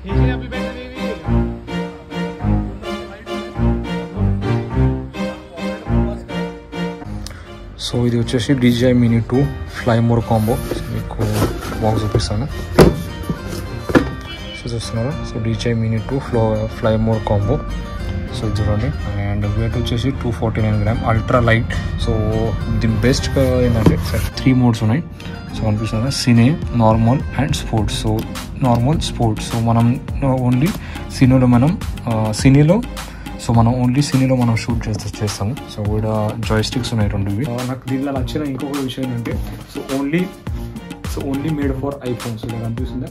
So ఇది వచ్చేసి DJI Mini 2 fly more combo. మీకు బాక్స్ చూపిస్తాను. సో చూస్తున్నారా, so DJI Mini 2 fly more combo. So చూడండి, అండ్ వెయిట్ వచ్చేసి 249 గ్రామ్, అల్ట్రా లైట్. సో దీని బెస్ట్గా ఏంటంటే 3 మోడ్స్ ఉన్నాయి. సో అనిపిస్తుంది cine, normal and sports. So normal, sports. So మనం ఓన్లీ సినీలో మనం షూట్ చేస్తాము. సో ఇక్కడ జాయ్స్టిక్స్ ఉన్నాయి 2. నాకు దీనిలో నచ్చిన ఇంకొక విషయం ఏంటంటే only made for iPhone. So నాకు అనిపిస్తుందా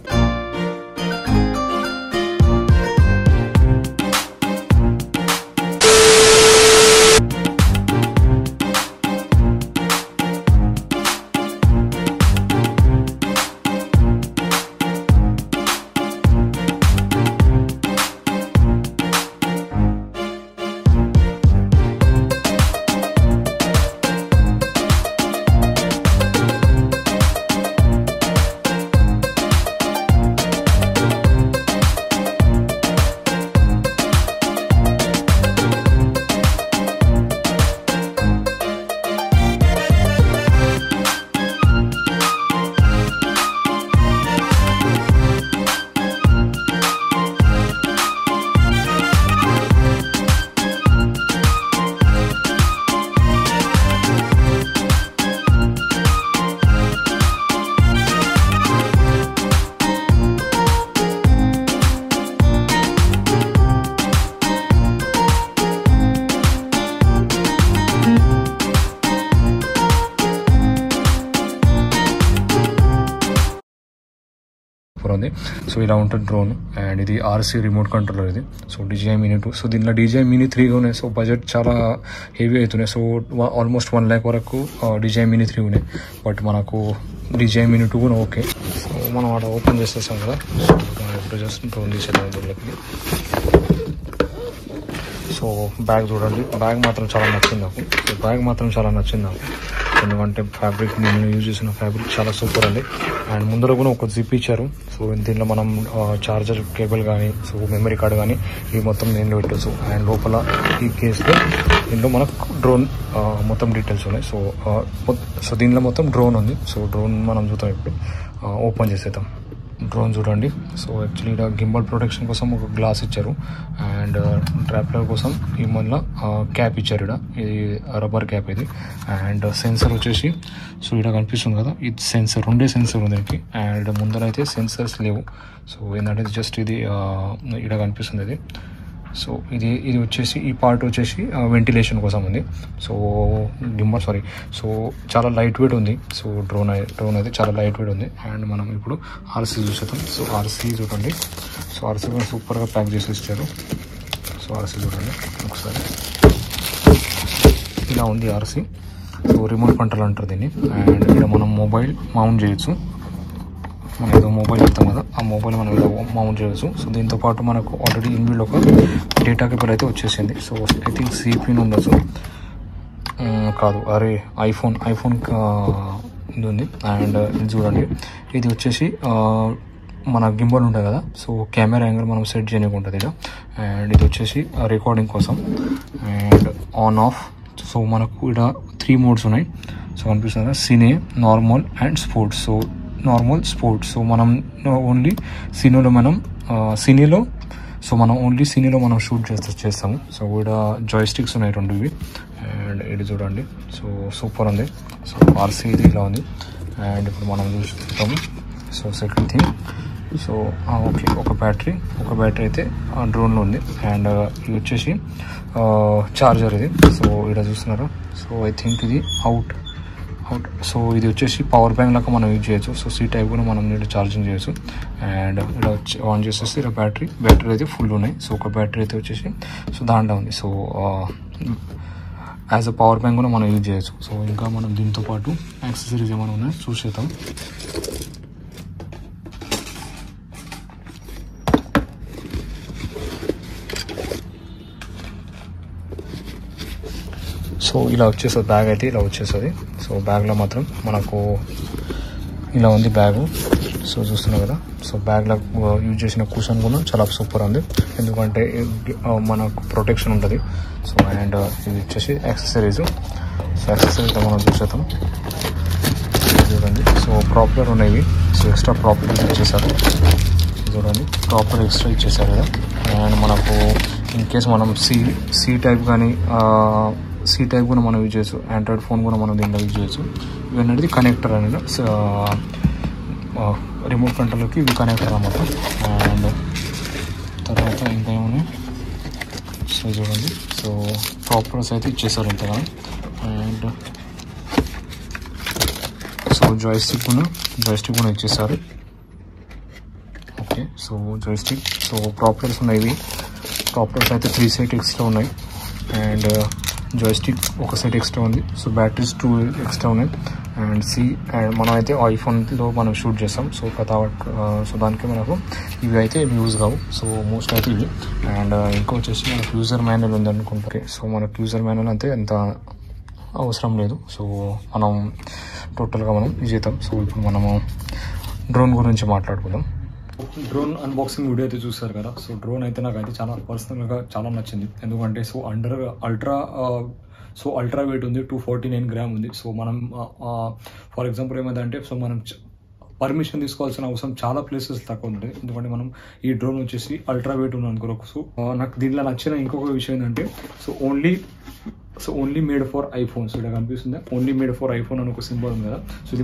ఉంది. సో ఇలా ఉంటుంది డ్రోన్, అండ్ ఇది RC రిమోట్ కంట్రోలర్ ఇది. So DJI Mini 2. సో దీనిలో DJI Mini 3 ఉన్నాయి. సో బడ్జెట్ చాలా హెవీ అవుతున్నాయి. సో ఆల్మోస్ట్ 1 lakh వరకు DJI Mini 3 ఉన్నాయి. బట్ మనకు DJI Mini 2 కూడా ఓకే. సో మనం అక్కడ ఓపెన్ చేసేసాం కదా. సో ఇప్పుడు జస్ట్ డ్రోన్ తీసేద్దాం దీనికి. సో బ్యాగ్ చూడండి, బ్యాగ్ మాత్రం చాలా నచ్చింది నాకు. ఎందుకంటే ఫ్యాబ్రిక్, నేను యూజ్ చేసిన ఫ్యాబ్రిక్ చాలా సూపర్ అండి. అండ్ ముందర కూడా ఒక జిప్ ఇచ్చారు. సో దీనిలో మనం చార్జర్ కేబుల్ కానీ, సో మెమరీ కార్డ్ కానీ ఇవి మొత్తం దీనిలో పెట్టచ్చు. అండ్ లోపల ఈ కేసులో దీనిలో మనకు డ్రోన్ మొత్తం డీటెయిల్స్ ఉన్నాయి. సో దీనిలో మొత్తం డ్రోన్ ఉంది. సో డ్రోన్ మనం చూద్దాం ఇప్పుడు. ఓపెన్ చేసేద్దాం డ్రోన్. చూడండి, సో యాక్చువల్లీ ఇక్కడ గింబల్ ప్రొటెక్షన్ కోసం ఒక గ్లాస్ ఇచ్చారు, అండ్ ట్రాప్లర్ కోసం ఈ మళ్ళీ క్యాప్ ఇచ్చారు. ఇది రబ్బర్ క్యాప్ ఇది. అండ్ సెన్సర్ వచ్చేసి, సో ఇక్కడ కనిపిస్తుంది కదా, ఇది సెన్సర్, 2 సెన్సర్ ఉంది దీనికి. అండ్ ముందర అయితే సెన్సర్స్ లేవు. సో ఏంటంటే జస్ట్ ఇది ఇక్కడ కనిపిస్తుంది ఇది. సో ఇది వచ్చేసి, ఈ పార్ట్ వచ్చేసి వెంటిలేషన్ కోసం ఉంది. సో సో చాలా లైట్ వెయిట్ ఉంది. సో డ్రోన్ అయితే చాలా లైట్ వెయిట్ ఉంది. అండ్ మనం ఇప్పుడు RC చూసేద్దాం. సో RC చూడండి, సో RC కూడా సూపర్గా ప్యాక్ చేసి ఇచ్చారు. సో RC చూడండి ఒకసారి, ఇలా ఉంది RC. సో రిమోట్ కంట్రోల్ అంటారు దీన్ని. అండ్ ఇక్కడ మనం మొబైల్ మౌంట్ చేయొచ్చు. మనం ఏదో మొబైల్ చెప్తాం కదా, ఆ మొబైల్ మనం ఏదో మౌంట్ చేయొచ్చు. సో దీంతో పాటు మనకు ఆల్రెడీ ఇన్బిల్డ్ ఒక డేటా కేబుల్ అయితే వచ్చేసింది. సో ఐ థింక్ CPU ఉండొచ్చు, కాదు, ఐఫోన్ ఇది ఉంది. అండ్ ఇది చూడండి, ఇది వచ్చేసి మన గింబల్ ఉంటుంది కదా, సో కెమెరా యాంగిల్ మనం సెట్ చేయడానికి ఉంటుంది ఇలా. అండ్ ఇది వచ్చేసి రికార్డింగ్ కోసం. And on off. సో మనకు ఇక్కడ 3 మోడ్స్ ఉన్నాయి. సో కనిపిస్తుంది కదా, cine, normal and sports. So normal, sports. So మనం ఓన్లీ సినీలో మనం షూట్ చేస్తాము. సో ఇక్కడ జాయ్స్టిక్స్ ఉన్నాయి 2 ఇవి. అండ్ ఇది చూడండి, సో సూపర్ ఉంది. సో RC ఇది ఇలా ఉంది. అండ్ ఇప్పుడు మనం చూస్తాము. So second thing, so okay, ఒక బ్యాటరీ అయితే డ్రోన్లో ఉంది. అండ్ ఇది వచ్చేసి చార్జర్ ఇది. సో ఇక్కడ చూస్తున్నారు. సో ఐ థింక్ ఇది అవుట్. సో ఇది వచ్చేసి పవర్ బ్యాంక్ లాగా మనం యూజ్ చేయొచ్చు. సో C టైప్ కూడా మనం నీట్ ఛార్జింగ్ చేయొచ్చు. అండ్ ఇలా వచ్చి ఆన్ చేసేసి ఇలా బ్యాటరీ అయితే ఫుల్ ఉన్నాయి. సో ఒక బ్యాటరీ అయితే వచ్చేసి సో దాంట్లో ఉంది. So as a power bank కూడా మనం యూజ్ చేయొచ్చు. సో ఇంకా మనం దీంతో పాటు యాక్సెసరీస్ ఏమైనా ఉన్నాయి చూసేద్దాం. సో ఇలా వచ్చేస్తుంది బ్యాగ్ అయితే, ఇలా వచ్చేస్తుంది. సో బ్యాగ్లో మాత్రం మనకు ఇలా ఉంది బ్యాగు. సో చూస్తున్నారు కదా, సో బ్యాగ్లో యూజ్ చేసిన కుషన్ కూడా చాలా సూపర్ ఉంది, ఎందుకంటే మనకు ప్రొటెక్షన్ ఉంటుంది. సో అండ్ ఇది వచ్చేసి యాక్సెసరీస్. సో యాక్సెసరీస్ మనం చూసేద్దాం. చూడండి, సో ప్రాపర్ ఉన్నాయి. సో ఎక్స్ట్రా ప్రాపర్ ఇచ్చేసారు. చూడండి, ప్రాపర్ ఎక్స్ట్రా ఇచ్చేసారు కదా. అండ్ మనకు ఇన్ కేస్ మనం సి టైప్ కానీ సి టైప్ కూడా మనం యూజ్ చేయొచ్చు. ఆండ్రాయిడ్ ఫోన్ కూడా మనం దీంట్లో యూజ్ చేయొచ్చు. ఇవన్నీ కనెక్టర్ అనేది రిమోట్ కంట్రోల్లోకి ఇవి కనెక్టర్ అన్నమాట. అండ్ తర్వాత ఇంకా ఏమున్నాయి, సో చూడండి, సో ప్రాపర్స్ అయితే ఇచ్చేసారు ఇంతగా. అండ్ సో జాయిస్టిక్ కూడా ఇచ్చేసారు. ఓకే, సో జాయిస్టిక్, సో ప్రాపర్స్ ఉన్నాయి. ఇవి ప్రాపర్స్ అయితే 3 సెట్ ఎక్స్ట్రా ఉన్నాయి. అండ్ జాయిస్టిక్ ఒక సెట్ ఎక్స్ట్రా ఉంది. సో బ్యాటరీస్ 2 ఎక్స్ట్రా ఉన్నాయి. అండ్ మనం అయితే ఐఫోన్లో మనం షూట్ చేస్తాం. సో సో దానికి మనకు ఇవి అయితే యూజ్ కావు. సో మోస్ట్ అయితే ఇవి. అండ్ ఇంకా వచ్చేసి మనకు యూజర్ మాన్యువల్ ఉంది అనుకుంటారు. సో మనకు యూజర్ మాన్యువల్ అంటే ఎంత అవసరం లేదు. సో మనం టోటల్గా మనం ఇది చేద్దాం. సో ఇప్పుడు మనము డ్రోన్ గురించి మాట్లాడుకుందాం. డ్రోన్ అన్బాక్సింగ్ వీడియో అయితే చూస్తారు కదా. సో డ్రోన్ అయితే నాకు అయితే చాలా పర్సనల్గా చాలా నచ్చింది, ఎందుకంటే సో అల్ట్రా వెయిట్ ఉంది, 249 గ్రామ్ ఉంది. సో మనం ఫర్ ఎగ్జాంపుల్ ఏమైందంటే, సో మనం పర్మిషన్ తీసుకోవాల్సిన అవసరం చాలా ప్లేసెస్ తక్కువ ఉంటుంది, ఎందుకంటే మనం ఈ డ్రోన్ వచ్చేసి అల్ట్రా వెయిట్ ఉంది అనుకో. సో నాకు దీంట్లో నచ్చిన ఇంకొక విషయం ఏంటంటే, so only made for iPhone. So ఇక్కడ కనిపిస్తుంది ఓన్లీ మేడ్ ఫర్ ఐఫోన్ అని ఒక సింబల్ ఉంది కదా. సో ఇది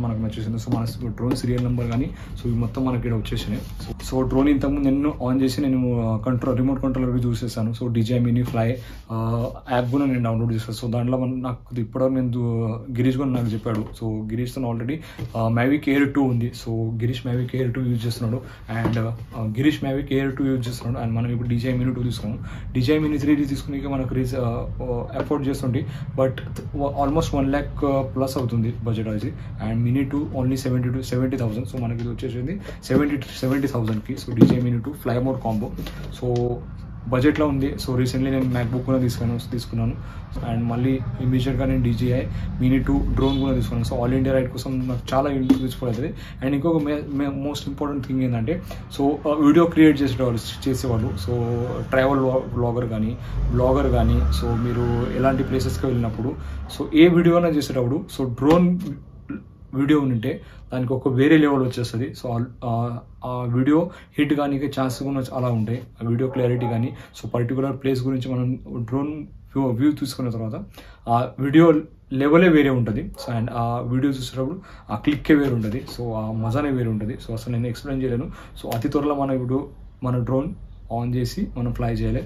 మనకు నచ్చేసింది. సో మన డ్రోన్ సీరియల్ నెంబర్ కానీ సో ఇవి మొత్తం మనకి ఇక్కడ వచ్చేసినాయి. సో డ్రోన్ ఇంతకుముందు నేను ఆన్ చేసి నేను రిమోట్ కంట్రోలర్ చూసేసాను. So DJI Mini Fly app కూడా నేను డౌన్లోడ్ చేశాను. సో దాంట్లో నాకు ఇప్పటివరకు నేను గిరీష్ కూడా నాకు చెప్పాడు. సో గిరీష్తో ఆల్రెడీ Mavic Air 2 ఉంది. So Girish Mavic Air 2 use చేస్తున్నాడు. And Girish Mavic Air 2 use చేస్తున్నాడు. అండ్ మనం ఇప్పుడు DJI Mini 2 తీసుకున్నాం. DJI Mini 3 తీసుకునే మనకు ఎఫోర్డ్ చేస్తుంటే, బట్ ఆల్మోస్ట్ 1 lakh ప్లస్ అవుతుంది బడ్జెట్ అది. And Mini 2 only 70,000. సో మనకి ఇది వచ్చేసింది 70,000కి. So DJI Mini 2 fly mode combo. So బడ్జెట్లో ఉంది. సో రీసెంట్లీ నేను MacBook కూడా తీసుకున్నాను. అండ్ మళ్ళీ ఇమీడియట్గా నేను DJI Mini 2 డ్రోన్ కూడా తీసుకున్నాను. సో ఆల్ ఇండియా రైడ్ కోసం నాకు చాలా యూస్ఫుల్ అవుతుంది. అండ్ ఇంకొక మోస్ట్ ఇంపార్టెంట్ థింగ్ ఏంటంటే, సో వీడియో క్రియేట్ చేసేవాళ్ళు, సో ట్రావెల్ బ్లాగర్ కానీ సో మీరు ఎలాంటి ప్లేసెస్కి వెళ్ళినప్పుడు, సో ఏ వీడియో అయినా చేసేటప్పుడు సో డ్రోన్ వీడియో ఉంటే దానికి ఒక వేరే లెవెల్ వచ్చేస్తుంది. సో ఆ వీడియో హిట్ కానీ ఛాన్స్ కూడా అలా ఉంటాయి. ఆ వీడియో క్లారిటీ కానీ సో పర్టికులర్ ప్లేస్ గురించి మనం డ్రోన్ వ్యూ తీసుకున్న తర్వాత ఆ వీడియో లెవెలే వేరే ఉంటుంది. సో అండ్ ఆ వీడియో చూసేటప్పుడు ఆ క్లిక్కే వేరు ఉంటుంది. సో ఆ మజానే వేరు ఉంటుంది. సో అసలు నేను ఎక్స్ప్లెయిన్ చేయలేను. సో అతి త్వరలో మన డ్రోన్ ఆన్ చేసి మనం ఫ్లై చేయాలి.